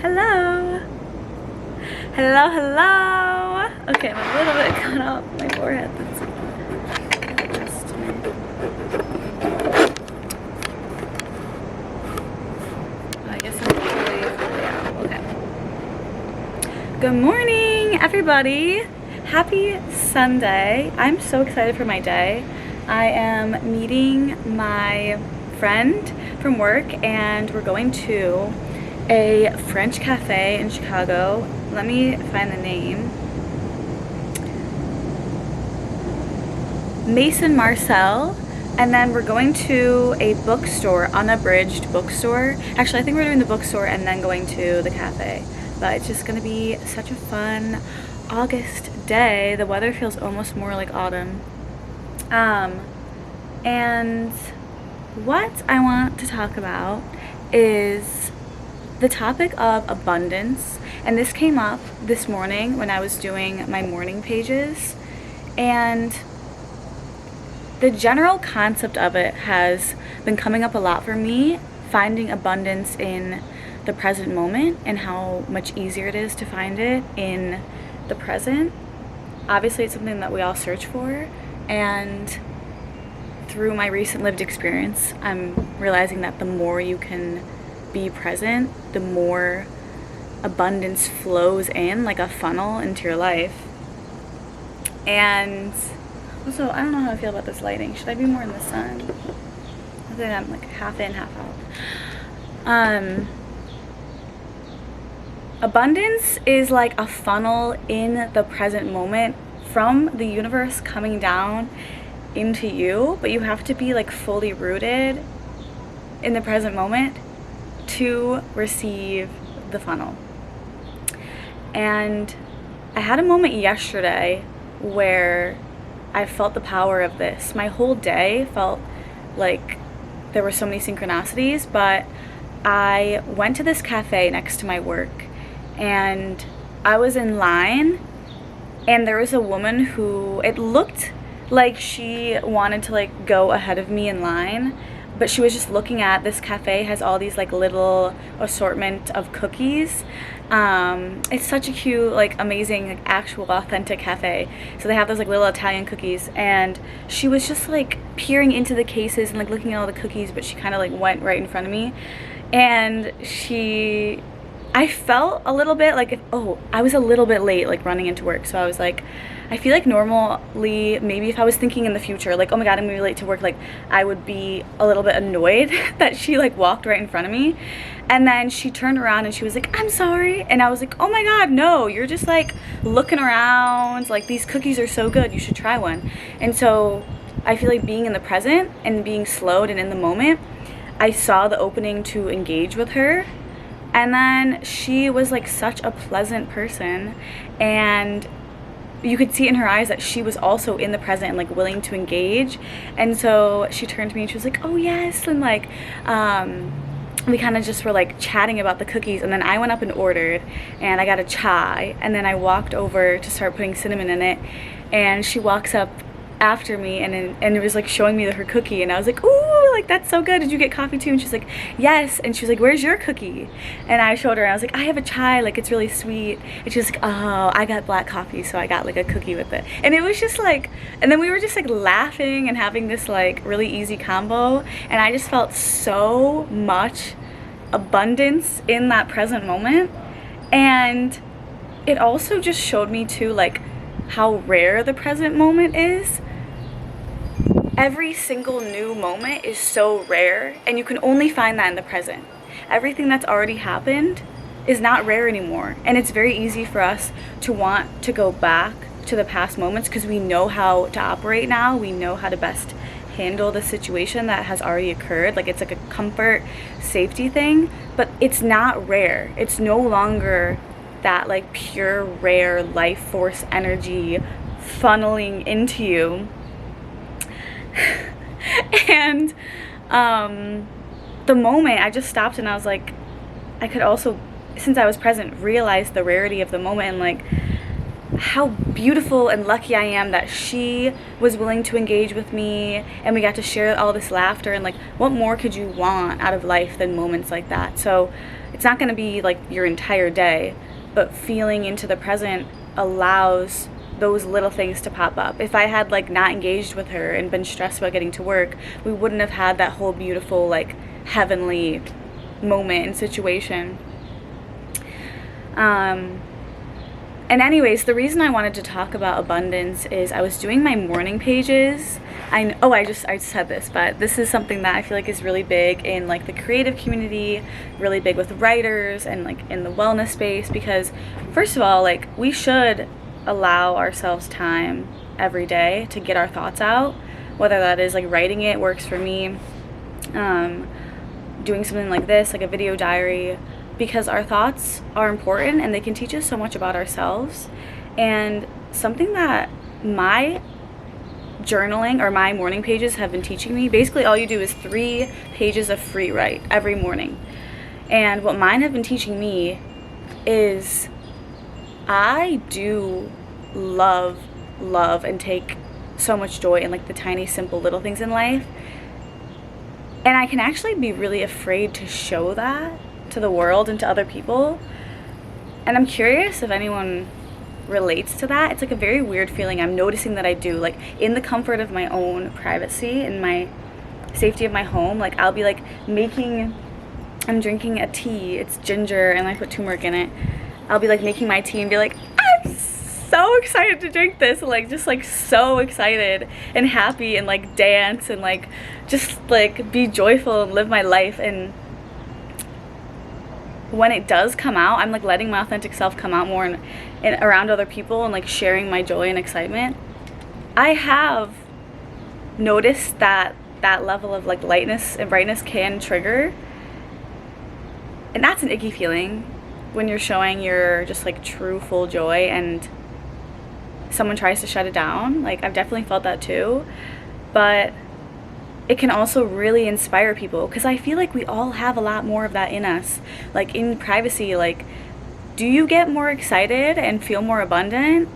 Hello. Hello, hello. Okay, I'm a little bit cut off my forehead. I guess I'm fully out. Okay. Good morning, everybody. Happy Sunday. I'm so excited for my day. I am meeting my friend from work and we're going to a French cafe in Chicago. Let me find the name. Mason Marcel. And then we're going to a bookstore, unabridged bookstore. Actually, I think we're doing the bookstore and then going to the cafe. But it's just gonna be such a fun August day. The weather feels almost more like autumn. And what I want to talk about is the topic of abundance. And this came up this morning when I was doing my morning pages. And the general concept of it has been coming up a lot for me, finding abundance in the present moment and how much easier it is to find it in the present. Obviously, it's something that we all search for, and through my recent lived experience, I'm realizing that the more you can be present, the more abundance flows in like a funnel into your life. And also, I don't know how I feel about this lighting. Should I be more in the sun? I think I'm like half in, half out. Abundance is like a funnel in the present moment from the universe coming down into you, but you have to be like fully rooted in the present moment to receive the funnel. And I had a moment yesterday where I felt the power of this. My whole day felt like there were so many synchronicities, but I went to this cafe next to my work and I was in line and there was a woman who, it looked like she wanted to like go ahead of me in line, but she was just looking at this cafe has all these like little assortment of cookies. It's such a cute, like amazing, like actual authentic cafe. So they have those like little Italian cookies, and she was just like peering into the cases and like looking at all the cookies, but she kind of like went right in front of me, and I felt a little bit like, I was a little bit late like running into work. So I was like, I feel like normally maybe if I was thinking in the future like, oh my god, I'm gonna be late to work, like I would be a little bit annoyed that she like walked right in front of me. And then she turned around and she was like, I'm sorry. And I was like, oh my god, no, you're just like looking around, like these cookies are so good, you should try one. And so I feel like being in the present and being slowed and in the moment, I saw the opening to engage with her. And then she was like such a pleasant person, and you could see in her eyes that she was also in the present and like willing to engage. And so she turned to me and she was like, oh yes, and like we kind of just were like chatting about the cookies. And then I went up and ordered, and I got a chai, and then I walked over to start putting cinnamon in it, and she walks up after me and it was like showing me her cookie, and I was like, ooh, like that's so good, did you get coffee too? And she's like, yes. And she was like, where's your cookie? And I showed her and I was like, I have a chai, like it's really sweet. And she was like, oh, I got black coffee, so I got like a cookie with it. And it was just like, and then we were just like laughing and having this like really easy combo, and I just felt so much abundance in that present moment. And it also just showed me too like how rare the present moment is. Every single new moment is so rare, and you can only find that in the present. Everything that's already happened is not rare anymore, and it's very easy for us to want to go back to the past moments because we know how to operate now. We know how to best handle the situation that has already occurred. Like it's like a comfort, safety thing, but it's not rare. It's no longer that like pure, rare life force energy funneling into you. And the moment I just stopped and I was like, I could also, since I was present, realize the rarity of the moment and like how beautiful and lucky I am that she was willing to engage with me and we got to share all this laughter, and like, what more could you want out of life than moments like that? So it's not going to be like your entire day, but feeling into the present allows those little things to pop up. If I had like not engaged with her and been stressed about getting to work, we wouldn't have had that whole beautiful like heavenly moment and situation. And anyways, the reason I wanted to talk about abundance is I was doing my morning pages. I said this, but this is something that I feel like is really big in like the creative community, really big with writers and like in the wellness space, because first of all, like, we should allow ourselves time every day to get our thoughts out, whether that is like writing it works for me, doing something like this, like a video diary, because our thoughts are important and they can teach us so much about ourselves. And something that my journaling or my morning pages have been teaching me, basically all you do is 3 pages of free write every morning. And what mine have been teaching me is I do love and take so much joy in like the tiny, simple little things in life. And I can actually be really afraid to show that to the world and to other people. And I'm curious if anyone relates to that. It's like a very weird feeling. I'm noticing that I do, like in the comfort of my own privacy, in my safety of my home. Like I'll be like I'm drinking a tea, it's ginger and I put turmeric in it. I'll be like making my tea and be like, I'm so excited to drink this, and like just like so excited and happy and like dance and like just like be joyful and live my life. And when it does come out, I'm like letting my authentic self come out more and around other people and like sharing my joy and excitement. I have noticed that that level of like lightness and brightness can trigger, and that's an icky feeling when you're showing your just like true full joy and someone tries to shut it down. Like I've definitely felt that too, but it can also really inspire people, because I feel like we all have a lot more of that in us. Like in privacy, like, do you get more excited and feel more abundant?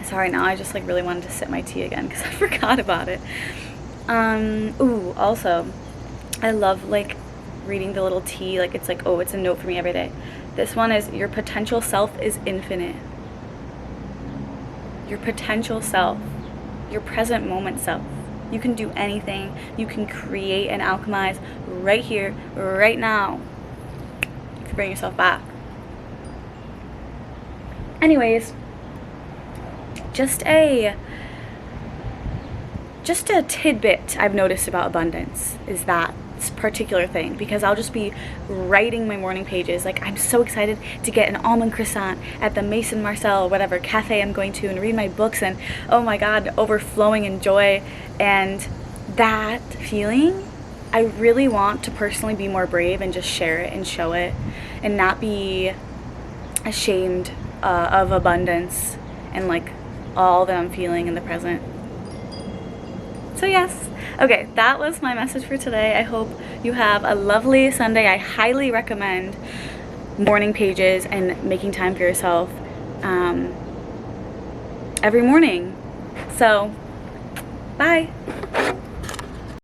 Sorry, now I just like really wanted to sip my tea again because I forgot about it. Also, I love like reading the little tea, like it's like, oh, it's a note for me every day. This one is, your potential self is infinite. Your potential self, your present moment self. You can do anything. You can create and alchemize right here, right now. You can bring yourself back. Anyways, just a tidbit I've noticed about abundance is that particular thing, because I'll just be writing my morning pages like I'm so excited to get an almond croissant at the Maison Marcel, whatever cafe I'm going to, and read my books, and oh my god, overflowing in joy. And that feeling, I really want to personally be more brave and just share it and show it and not be ashamed of abundance and like all that I'm feeling in the present. So yes, okay, that was my message for today. I hope you have a lovely Sunday. I highly recommend morning pages and making time for yourself every morning. So, bye.